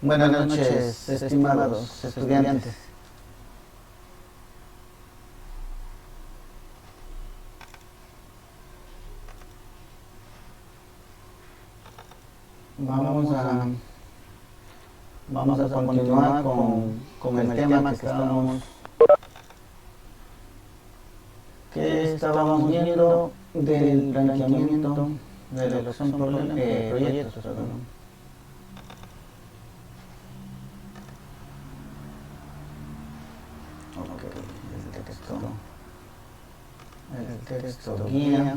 Buenas noches, estimados estudiantes. Vamos a continuar con el tema que estábamos viendo del blanqueamiento de lo que son proyectos. El texto guía.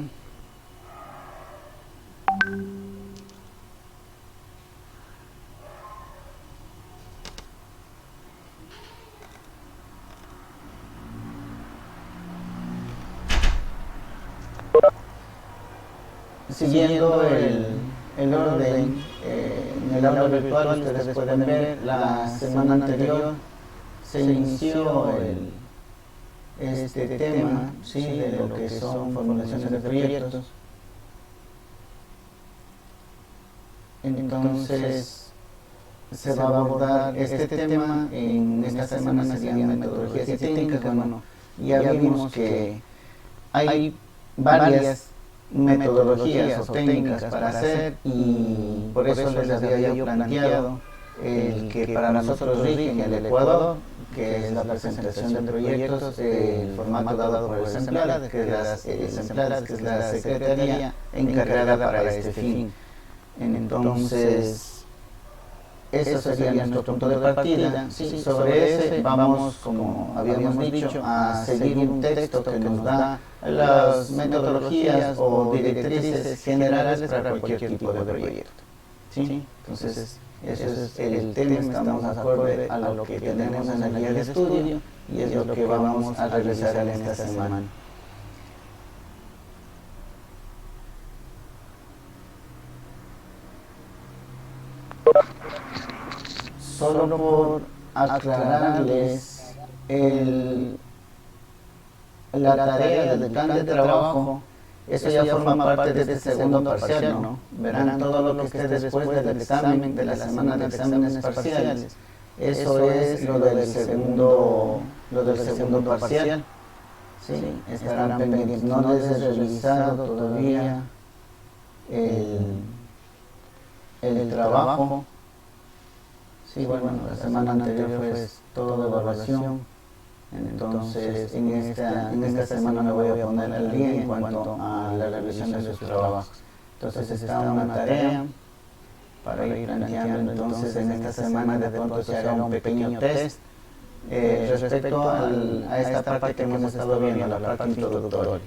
Siguiendo el orden, en el aula virtual ustedes pueden ver la semana anterior se inició este tema, ¿sí?, de lo que son formulaciones de proyectos. Entonces se va a abordar este tema en esta semana, serían metodologías y técnicas. Bueno, ya vimos que hay varias metodologías o técnicas para hacer, y por eso les había yo planteado el que para nosotros rige en el Ecuador, que es la presentación de proyectos, el formato dado por el SEMPLAD, que es la secretaría encargada para este fin. Entonces, eso sería nuestro punto de partida. Sí, sobre ese vamos, como habíamos dicho, a seguir un texto que nos da las metodologías o directrices generales para cualquier tipo de proyecto. ¿Sí? Entonces, ese es el tema, estamos acorde a lo que tenemos en la guía de estudio y es lo que vamos a realizar en esta semana. Solo por aclararles la tarea del plan de trabajo, eso ya forma parte de este segundo parcial, ¿no? Verán todo lo que esté después del examen, de la semana de exámenes parciales. Eso es lo del segundo parcial. Sí, estarán pendientes. No les he revisado todavía el trabajo. Sí, bueno, la semana anterior fue todo de evaluación. Entonces, en esta semana me voy a poner al día en cuanto a la revisión de sus trabajos. Entonces, está una tarea para ir planteando. Entonces, en esta semana de pronto se haga un pequeño test respecto a esta parte que hemos estado viendo, la parte introductoria.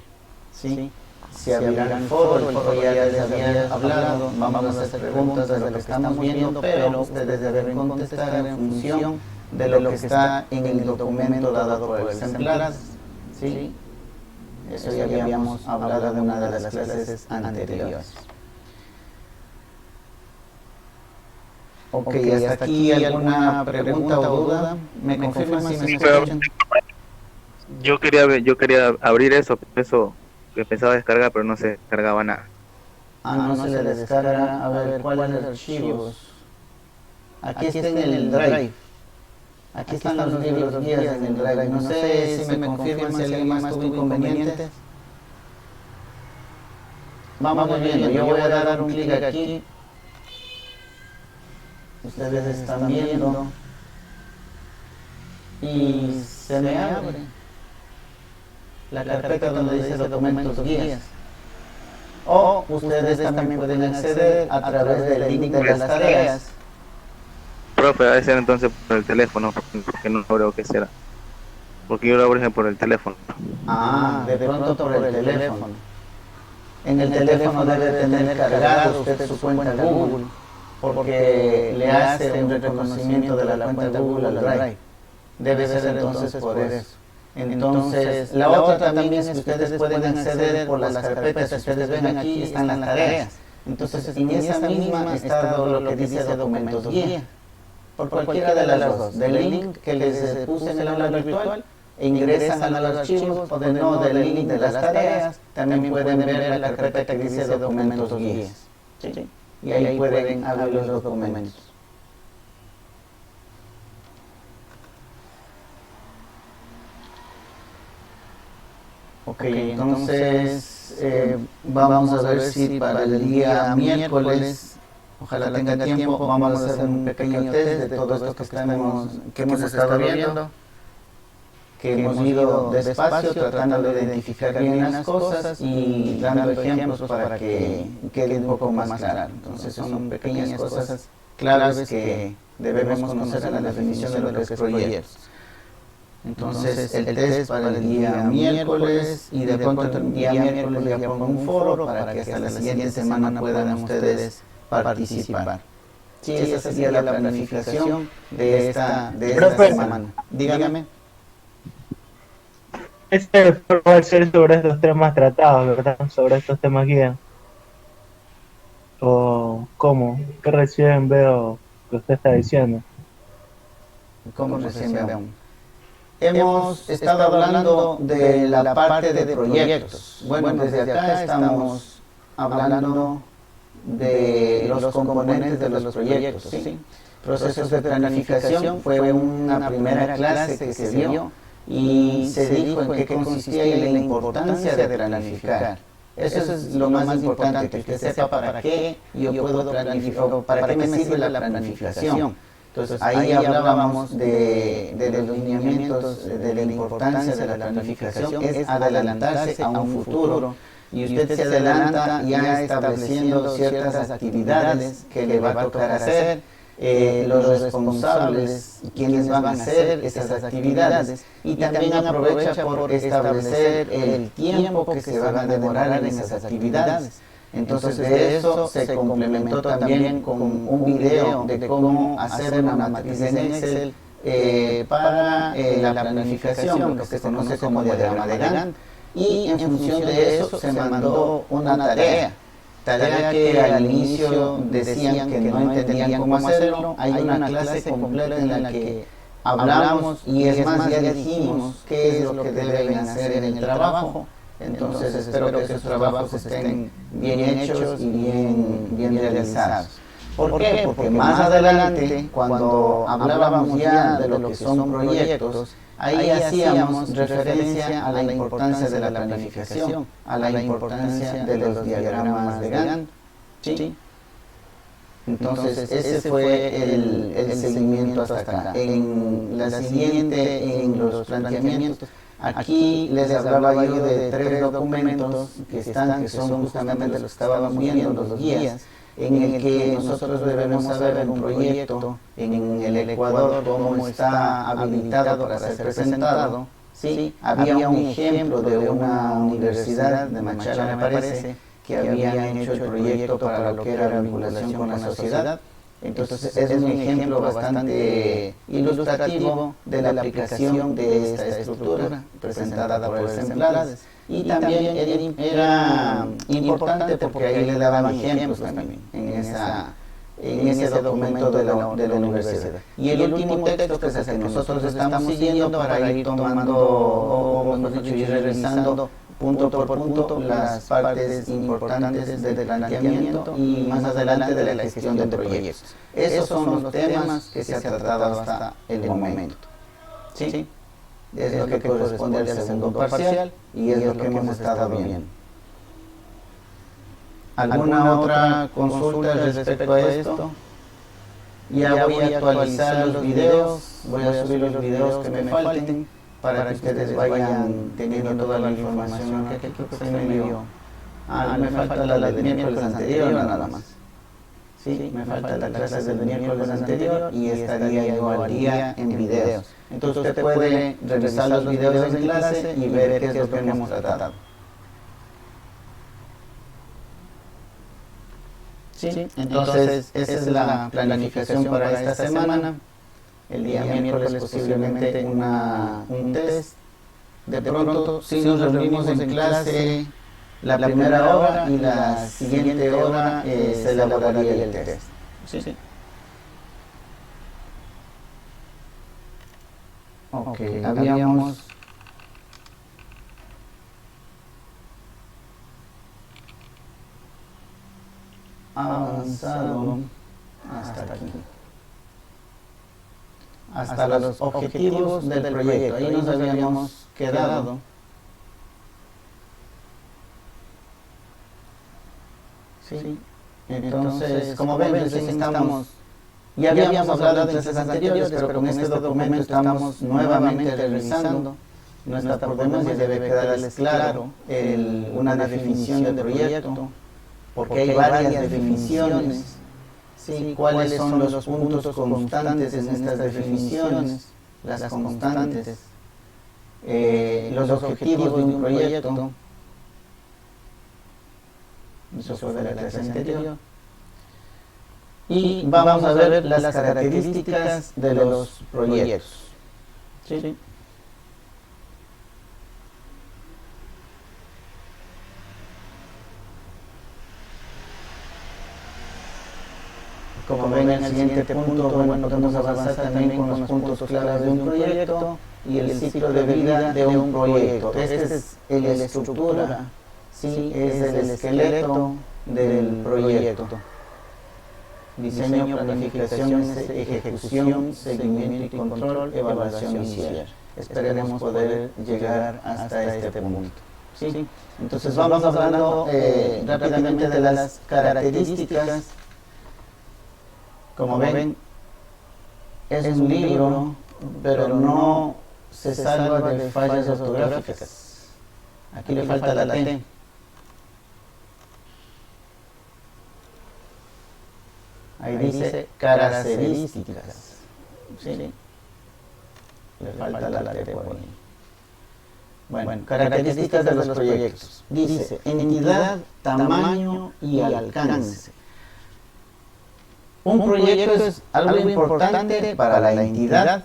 ¿Sí? Si abrirán el foro ya les había hablado, vamos a hacer preguntas de lo que estamos viendo, pero ustedes deben contestar en función de lo que está en el documento dado por el SEMPLAD. ¿Sí? Eso ya habíamos hablado en una de las clases anteriores. Ok, hasta aquí alguna pregunta o duda. ¿Me confirman si me escuchan? Yo quería abrir eso que empezaba a descargar, pero no se descargaba nada. No se le descarga. A ver, ¿cuáles archivos? Aquí está en el Drive. Aquí están los libros guías en el Drive. No sé si me confirman si alguien más tuvo inconvenientes. Vamos viendo. Yo voy a dar un clic aquí. Ustedes están viendo. Y se me abre la carpeta donde dice documentos guías. O ustedes también pueden acceder a través del link de las tareas. Profe, debe ser entonces por el teléfono, porque no creo que será. Porque yo lo abrí por el teléfono. De pronto por el teléfono. En el teléfono debe tener cargado usted su cuenta Google, porque le hace un reconocimiento de la cuenta Google al Drive. Debe ser entonces por eso. Entonces, la otra también es que ustedes pueden acceder por las carpetas que ustedes ven aquí, están las tareas. Entonces, en esa misma está todo lo que dice documentos guía. Por cualquiera de las dos, del link que les puse en el aula virtual, ingresan a los archivos, o del link de las tareas, también pueden ver la carpeta que dice documentos guías. ¿Sí? Y ahí pueden abrir los documentos. Ok, entonces vamos a ver si para el día miércoles, ojalá tenga tiempo, vamos a hacer un pequeño test de todo esto que hemos estado viendo, que hemos ido despacio tratando de identificar bien las cosas y dando ejemplos para que quede un poco más claro. Entonces son pequeñas cosas claves que debemos conocer en la definición de lo que es proyectos. Entonces el test para el día miércoles y de pronto el día miércoles ya pongo un foro para que hasta la siguiente semana puedan ustedes participar. Sí, esa sería la planificación de esta semana. Dígame. Este foro va a ser sobre estos temas tratados, ¿verdad? Sobre estos temas guía. ¿O cómo? ¿Qué recién veo que usted está diciendo? ¿Cómo recién veo? Hemos estado hablando de la parte de proyectos. Bueno, desde acá estamos hablando de los componentes de los proyectos, ¿sí? Procesos de planificación fue una primera clase que se dio y se dijo en qué consistía y la importancia de planificar. Eso es lo más importante, que usted sepa para qué yo puedo planificar, para qué me sirve la planificación. Entonces ahí hablábamos de los lineamientos, de la importancia de la planificación, es adelantarse a un futuro. Y usted se adelanta ya estableciendo ciertas actividades que le va a tocar hacer, los responsables, quienes van a hacer esas actividades, y también aprovecha por establecer el tiempo que se van a demorar en esas actividades. Entonces de eso se complementó también con un video de cómo hacer una matriz en Excel para la planificación, lo que se conoce como diagrama de Gantt, y en función de eso se mandó una tarea que al inicio decían que no entendían cómo hacerlo. Hay una clase completa en la que hablamos y es más, ya dijimos qué es lo que deben hacer en el trabajo. Entonces espero que esos trabajos estén bien hechos y bien realizados. ¿Por qué? Porque más adelante, cuando hablábamos ya de lo que son proyectos, ahí hacíamos referencia a la importancia de la planificación, a la importancia de los diagramas de Gantt, ¿sí? Entonces ese fue el seguimiento hasta acá. En la siguiente, en los planteamientos, aquí les hablaba yo de 3 documentos que son justamente los que estábamos viendo, los guías, en el que nosotros debemos saber en un proyecto en el Ecuador cómo está habilitado para ser presentado. ¿Sí? Había un ejemplo de una universidad de Machala, me parece, que habían hecho el proyecto para lo que era la vinculación con la sociedad. Entonces es un ejemplo bastante ilustrativo de la aplicación de esta estructura presentada por el Semblades. Y también era importante porque ahí le daban ejemplos también en ese documento de la universidad. Y el último texto que es el que nosotros estamos siguiendo para ir tomando, o mejor dicho, ir revisando punto por punto las partes importantes del planteamiento y más adelante de la gestión de proyectos. Esos son los temas que se ha tratado hasta el momento. ¿Sí? Es lo que corresponde al segundo parcial y es lo que hemos estado viendo. ¿Alguna otra consulta respecto a esto? Ya voy a actualizar los videos, voy a subir los videos que me falten para que ustedes vayan teniendo toda la información que aquí me falta la del miércoles anterior nada más. Sí, me falta la clase del miércoles anterior y estaría yo al día en videos. Entonces usted puede revisar los videos en clase y ver qué es lo que hemos tratado. Sí, entonces esa es la planificación para esta semana. El día miércoles posiblemente un test. De pronto, si nos reunimos en clase la primera hora y la siguiente hora se elaboraría el test. Sí. Ok, habíamos avanzado hasta aquí. Hasta los objetivos del proyecto. Ahí nos habíamos quedado ¿sí? Entonces, como ven, recién estamos, ya habíamos hablado en clases anteriores, pero con este documento estamos nuevamente revisando. No está por demás, ya debe quedarles claro una definición de proyecto, porque hay varias definiciones, ¿sí? ¿Cuáles son los puntos constantes en estas definiciones? Las constantes, los objetivos de un proyecto. Eso fue de la clase anterior. Y vamos a ver las características de los proyectos. ¿Sí? Como ven en el siguiente punto, bueno, podemos avanzar también con los puntos claves de un proyecto y el ciclo de vida de un proyecto. Este es la estructura, ¿sí? Es el esqueleto del proyecto. Diseño, planificación, ejecución, seguimiento y control, evaluación y cierre. Esperemos poder llegar hasta este punto. ¿Sí? Entonces vamos hablando rápidamente de las características. Como ven, es un libro, pero no se salva de fallas ortográficas. Aquí le falta la T. Ahí dice características. ¿Sí? Le falta la T por ahí. Bueno, características de los proyectos. Dice entidad, tamaño y alcance. Un proyecto es algo importante para la entidad,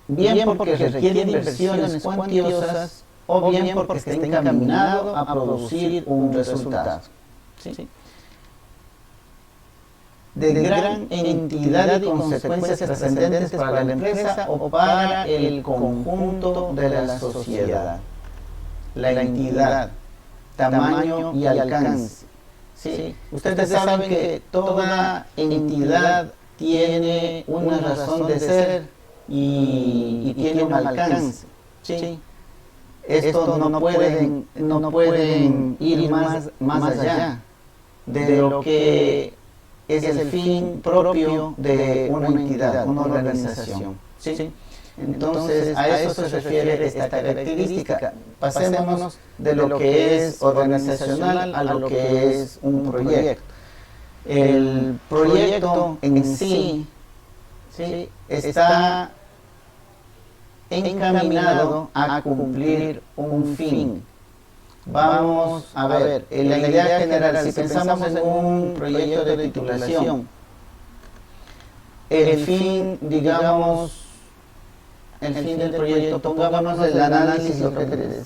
bien porque requiere inversiones cuantiosas o bien porque está encaminado a producir un resultado. ¿Sí? De gran entidad y consecuencias trascendentes para la empresa o para el conjunto de la sociedad. La entidad, tamaño y alcance. ¿Sí? Ustedes saben que toda entidad tiene una razón de ser y tiene un alcance. ¿Sí? Esto no pueden ir más allá de lo que es el fin propio de una entidad, una organización. ¿Sí? Entonces, a eso se refiere esta característica. Pasémonos de lo que es organizacional a lo que es un proyecto. El proyecto en sí, ¿sí? Está encaminado a cumplir un fin. Vamos a ver, la idea general, si pensamos en un proyecto de titulación, el fin, digamos, el fin del proyecto, pongámonos el análisis, lo que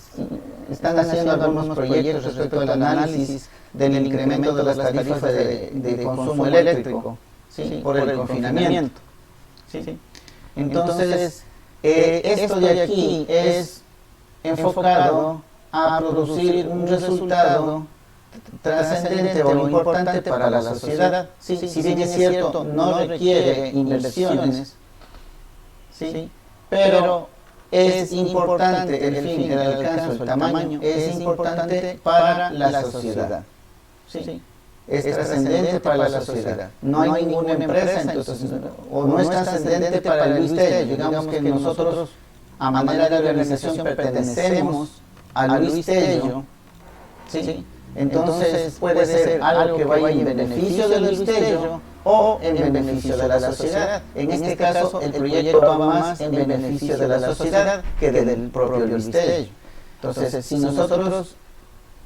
están haciendo algunos proyectos respecto al análisis del incremento de las tarifas de consumo eléctrico, ¿sí? Por el confinamiento. ¿Sí? Entonces, esto de aquí es enfocado a producir un resultado trascendente o importante para la sociedad. ¿Sí? Si bien es cierto, no requiere inversiones, ¿sí? Pero es importante el fin, el alcance, el tamaño, es importante para la sociedad. ¿Sí? Es trascendente para la sociedad. No hay ninguna empresa, entonces, o no es trascendente para el Luis Tello. Digamos que nosotros, a manera de organización, pertenecemos al Luis Tello, ¿sí? Entonces puede ser algo que vaya en beneficio del Luis Tello o en beneficio de la sociedad. En este caso, el proyecto va más en beneficio de la sociedad que del propio Luis Tello. Entonces, si nosotros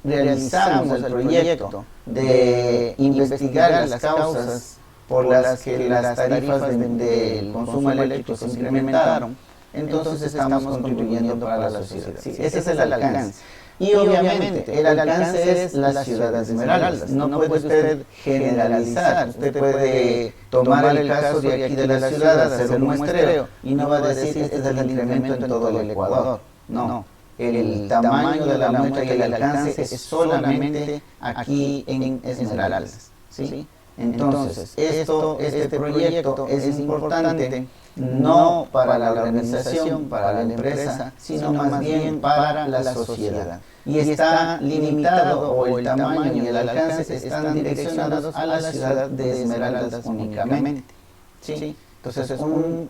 realizamos el proyecto de investigar las causas por las que las tarifas del consumo eléctrico se incrementaron, entonces estamos contribuyendo para la sociedad. Sí, ese es el alcance. Y obviamente el alcance es la ciudad de Esmeraldas. No puede usted generalizar. Usted puede tomar el caso de aquí de la ciudad, hacer un muestreo y no va a decir este es el incremento en todo el Ecuador. No. El tamaño de la muestra y el alcance es solamente aquí en Esmeraldas. ¿Sí? Entonces, este proyecto es importante no para la organización, para la empresa, sino más bien para la sociedad. Y está limitado, o el tamaño y el alcance están direccionados a la ciudad de Esmeraldas únicamente. ¿Sí? Entonces,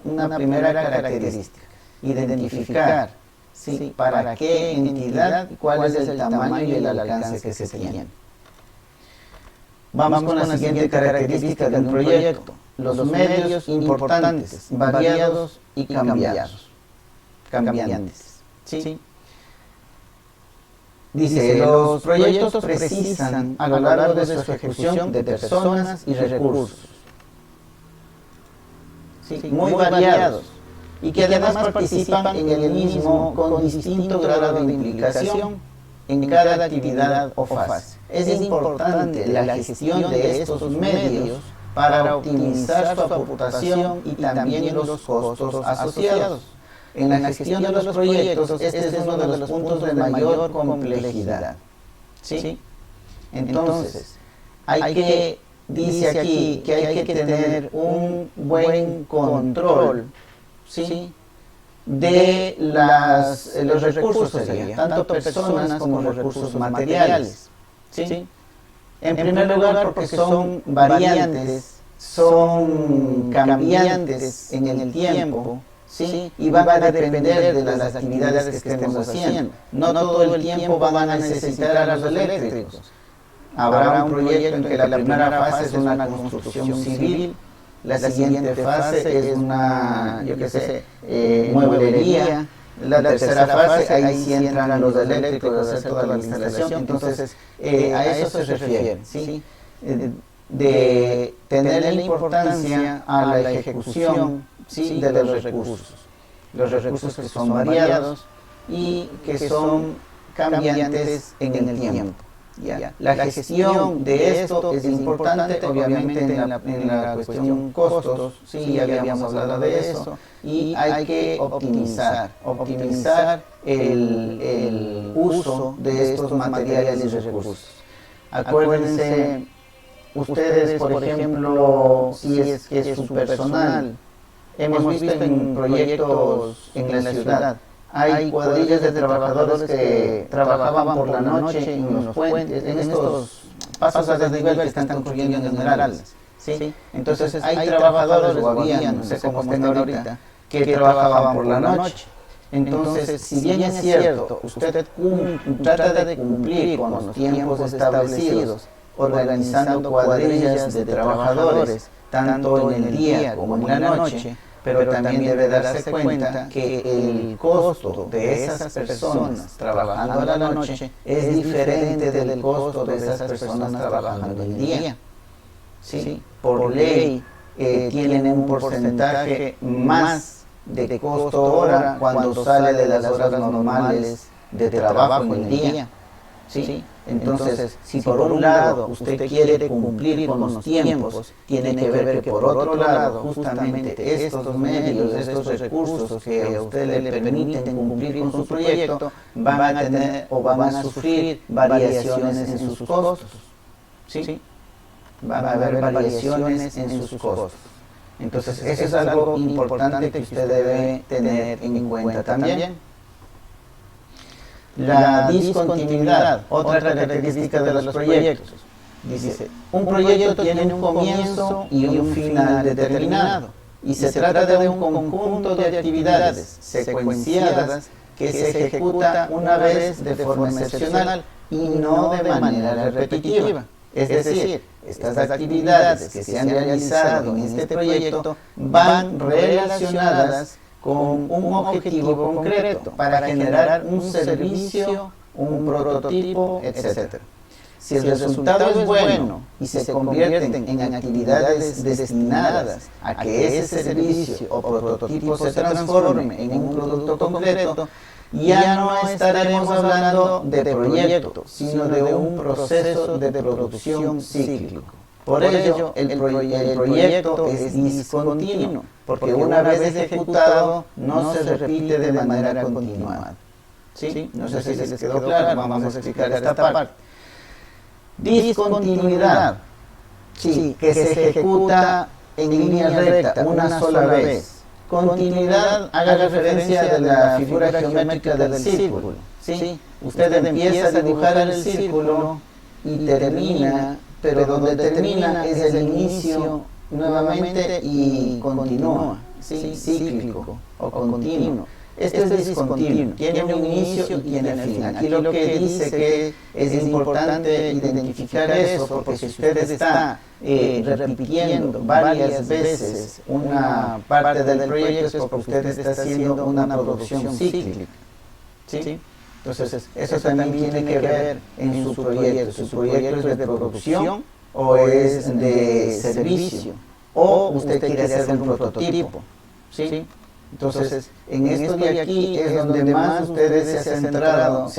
una primera característica, identificar, ¿sí?, para qué entidad y cuál es el tamaño y el alcance que se tiene. Vamos con la siguiente característica de un proyecto: los medios importantes, variados y cambiantes. ¿Sí? Dice, los proyectos precisan a lo largo de su ejecución de personas y recursos, ¿sí?, muy variados, y que además participan en el mismo con distinto grado de implicación en cada actividad o fase. Es importante la gestión de estos medios para optimizar su aportación y también los costos asociados. En la gestión de los proyectos, este es uno de los puntos de mayor complejidad. ¿Sí? Entonces, dice aquí que hay que tener un buen control, ¿sí?, de los recursos, tanto personas como recursos materiales. ¿Sí? En primer lugar, porque son variantes, son cambiantes en el tiempo, ¿sí?, y van a depender de las actividades que estemos haciendo. No todo el tiempo van a necesitar a los eléctricos. Habrá un proyecto en que la primera fase es una construcción civil, la siguiente fase es una, mueblería, la tercera fase, ahí sí entran los eléctricos a hacer toda la instalación. Entonces, a eso se refiere, ¿sí?, de tenerle importancia a la ejecución, ¿sí?, de los recursos que son variados y que son cambiantes en el tiempo. ¿Ya? La gestión de esto es importante, obviamente, en la cuestión costos, sí, ya habíamos hablado de eso, y hay que optimizar el uso de estos materiales y recursos. Acuérdense ustedes, por ejemplo, si es que es su personal, hemos visto en proyectos en la ciudad, hay cuadrillas de trabajadores que trabajaban por la noche en los puentes, en estos pasos a desnivel que están construyendo en Esmeraldas, ¿sí? Entonces hay trabajadores, o había, no sé cómo estén ahorita, que trabajaban por la noche. Entonces, si bien es cierto, usted trata de cumplir con los tiempos establecidos, organizando cuadrillas de trabajadores, tanto en el día como en la noche, pero también debe darse cuenta que el costo de esas personas trabajando a la noche es diferente del costo de esas personas trabajando en el día. ¿Sí? Por ley tienen un porcentaje más de costo hora cuando sale de las horas normales de trabajo en el día. ¿Sí? Entonces, si por un lado usted quiere cumplir con los tiempos, tiene que ver que por otro lado, justamente estos medios, estos recursos que a usted le permiten cumplir con su proyecto, van a tener o van a sufrir variaciones en sus costos. ¿Sí? Van a haber variaciones en sus costos. Entonces, eso es algo importante que usted debe tener en cuenta también. La discontinuidad, otra característica de los proyectos. Dice, un proyecto tiene un comienzo y un final determinado, y se trata de un conjunto de actividades secuenciadas que se ejecuta una vez de forma excepcional y no de manera repetitiva. Es decir, estas actividades que se han realizado en este proyecto van relacionadas con un objetivo concreto para generar un servicio, un prototipo, etc. Si el resultado es bueno y se convierten en actividades destinadas a que ese servicio o prototipo se transforme en un producto concreto, ya no estaremos hablando de proyecto, sino de un proceso de producción cíclico. Por ello, el proyecto es discontinuo, porque una vez ejecutado no se repite de manera continuada. ¿Sí? No sé si les quedó claro, vamos a explicar esta parte. Discontinuidad Sí, que se ejecuta en línea recta, una sola vez. Continuidad haga referencia de la figura geométrica del círculo. ¿Sí? Usted empieza a dibujar el círculo y termina, pero donde termina es el inicio nuevamente y continúa, ¿sí? Cíclico o continuo. Esto es discontinuo, tiene un inicio y tiene fin. Aquí lo que dice que es importante identificar eso, porque si usted está repitiendo varias veces una parte del proyecto es porque usted está haciendo una producción cíclica. ¿Sí? Entonces, eso también tiene que ver en su proyecto. ¿Su proyecto es de producción o es de servicio? ¿O usted quiere hacer un prototipo? ¿Sí? Entonces, en esto de aquí es donde más ustedes se han centrado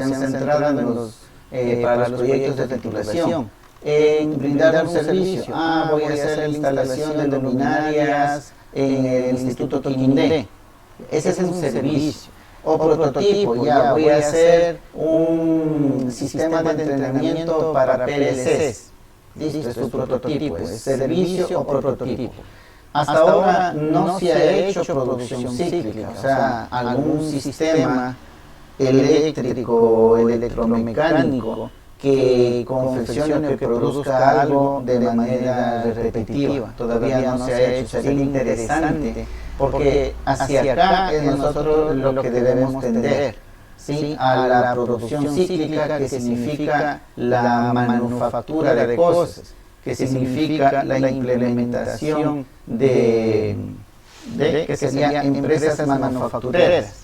en para los proyectos de titulación, en brindar un servicio. Voy a hacer la instalación de luminarias en el Instituto Quindé. Ese es un servicio. O prototipo, ya voy a hacer un sistema de entrenamiento para PLCs. Listo, es su prototipo, es servicio o prototipo. Hasta ahora no se ha hecho producción cíclica, o sea, algún sistema eléctrico o electromecánico que confeccione o que produzca algo de manera repetitiva. Todavía no se ha hecho, sería interesante, porque hacia acá es nosotros lo que debemos tender, ¿sí? A la producción cíclica, que significa la manufactura de cosas, que significa la implementación de que serían empresas manufactureras,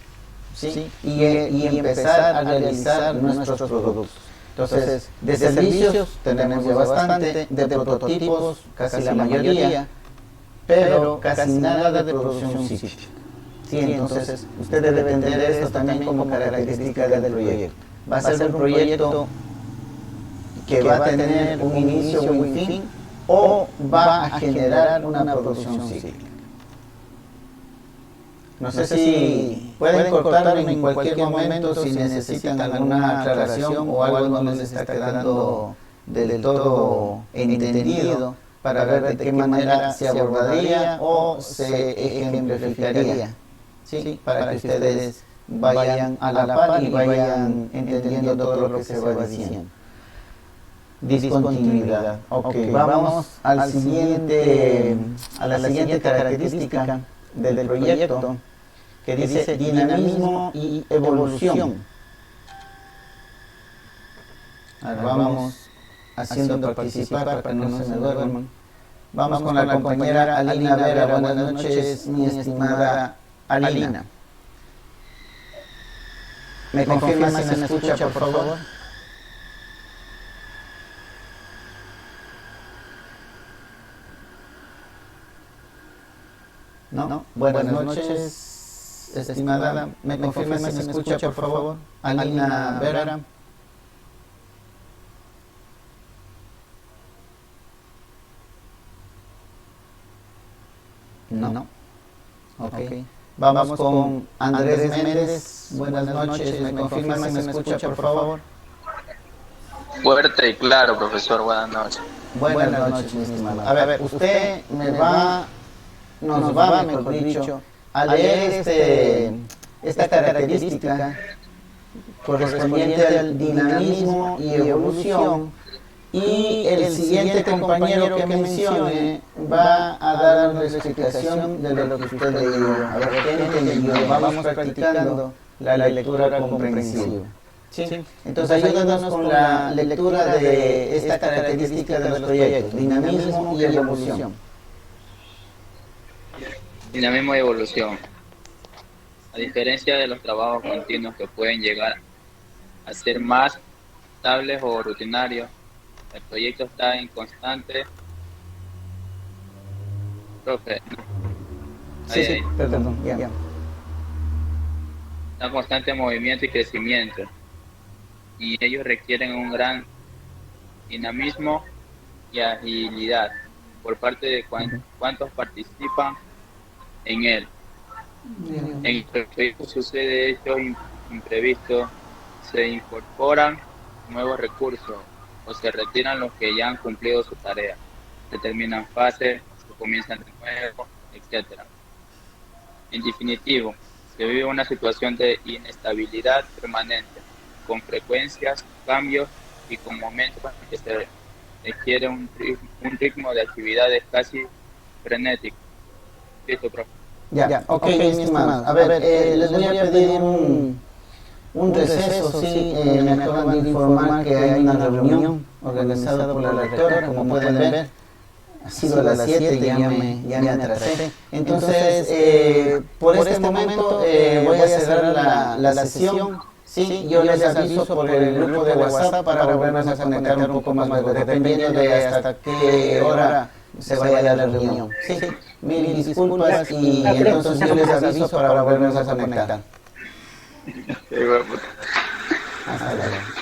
¿sí? Y empezar a realizar nuestros productos. Entonces, de servicios tenemos ya bastante, de prototipos casi la mayoría, pero casi nada de producción cíclica. Sí, entonces usted debe entender esto también como característica del proyecto. Va a ser un proyecto que va a tener un inicio o un fin, o va a generar una producción cíclica. No sé si pueden cortarme en cualquier momento si necesitan alguna aclaración o algo no les está quedando del todo entendido, para ver de qué manera se abordaría o se ejemplificaría, ¿sí? Para que ustedes vayan a la par y vayan entendiendo todo lo que se va diciendo. Discontinuidad. Ok, vamos a la siguiente característica del proyecto, que dice dinamismo y evolución. Ahora vamos haciendo participar para que no se me duerman. Vamos con la compañera Alina Vera. Buenas noches, mi estimada Alina. ¿Me confirma si me escucha, por favor? No. Buenas noches, estimada. ¿Me confirma si me escucha, por favor? Alina Vera. No. Ok. Vamos con Andrés Méndez. Buenas noches. ¿Me confirma si me escucha, por favor? Fuerte y claro, profesor. Buenas noches. Buenas noches, mi estimado. A ver, usted nos va, mejor dicho, a leer esta característica correspondiente al dinamismo y evolución, y el siguiente compañero que mencione va a dar una explicación de lo que usted leyó. A ver, ¿qué entendió? Vamos practicando la lectura comprensiva. ¿Sí? Entonces ayúdanos con la lectura de esta característica de los proyectos, dinamismo y evolución. Dinamismo y evolución. A diferencia de los trabajos continuos que pueden llegar a ser más estables o rutinarios, el proyecto está en constante... Profe. Sí, perdón, ya. Está en constante movimiento y crecimiento, y ellos requieren un gran dinamismo y agilidad por parte de cuantos participan en él. En el proyecto sucede hechos imprevistos, se incorporan nuevos recursos o se retiran los que ya han cumplido su tarea. se terminan fases, se comienzan de nuevo, etcétera. En definitivo, se vive una situación de inestabilidad permanente, con frecuencias, cambios y con momentos en que se requiere un ritmo de actividades casi frenético. Listo, profe. Ya, ok, mi estimado. A ver, les voy a pedir un receso, sí, me acaban de informar que hay una reunión organizada por la rectora, como pueden ver, ha sido a las 7 y ya me atrasé. Entonces, por este momento voy a cerrar la sesión, sí, yo les aviso por el grupo de WhatsApp para volvernos a conectar un poco más luego, dependiendo de hasta qué hora se vaya a la reunión. Sí, mil disculpas y entonces yo les aviso para volvernos a conectar. Hasta luego.